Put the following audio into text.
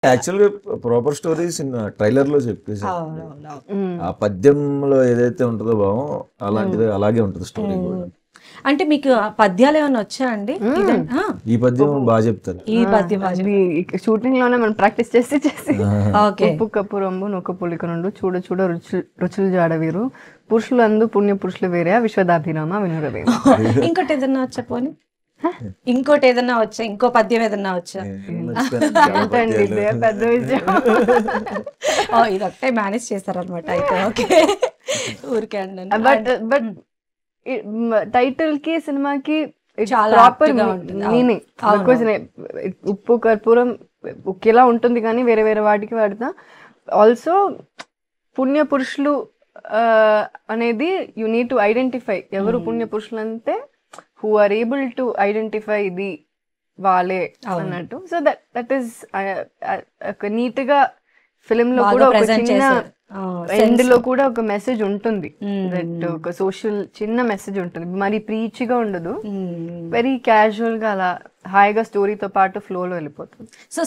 యాక్చువల్గా proper stories trailer లో చెప్పేసి ఆ పద్యంలో ఏదైతే ఉంటుందో భావం అలాంటిది అలాగే ఉంటుంది స్టోరీ కూడా. అంటే మీకు ఆ పద్యాలు ఏమైనా వచ్చా అండి? ఈ పద్యం బాగా చెప్తారు. ఈ పద్యం షూటింగ్ లోనే మనం ప్రాక్టీస్ చేసి ఓకే. ఉప్పు కప్పు రంబు నొక్క పులిక నుండు చూడ చూడ రుచులు జాడవీరు పురుషులు అందు పుణ్య పురుషులు వేరే విశ్వదాభిరామ వినురవేమ. ఇంకోటి ఏదన్నా వచ్చా పోనీ? ఇంకోటి ఏదన్నా వచ్చా? ఇంకో పద్యం ఏదన్నా వచ్చా? ఏంటండి ఇదే పెద్ద విషయం. ఇదొకటే మేనేజ్ చేస్తారనమాట అయితే. ఓకే, ఊరికే అండి. బట్ టైటిల్ కి సినిమాకి చాలా ప్రాపర్ apt గా ఉంటుంది. మీనింగ్. బికాజ్ ఉప్పు కర్పూరం ఒకేలా ఉంటుంది కానీ వేరే వేరే వాటికి వాడతా. ఆల్సో పుణ్య పురుషులు అనేది యు నీడ్ టు ఐడెంటిఫై ఎవరు పుణ్య పురుషులు అంటే who are able to identify ఇది వాళ్ళే అన్నట్టు. సో దట్ ఈస్ నీట్ గా ఫిలిం లో కూడా ఒక చిన్న ఎండ్ లో కూడా ఒక మెసేజ్ ఉంటుంది. దట్ ఒక సోషల్ చిన్న మెసేజ్ ఉంటుంది. మరి ప్రీచ్ గా ఉండదు, వెరీ క్యాజువల్ గా అలా హాయిగా స్టోరీతో పాటు ఫ్లో లో వెళ్ళిపోతుంది. సో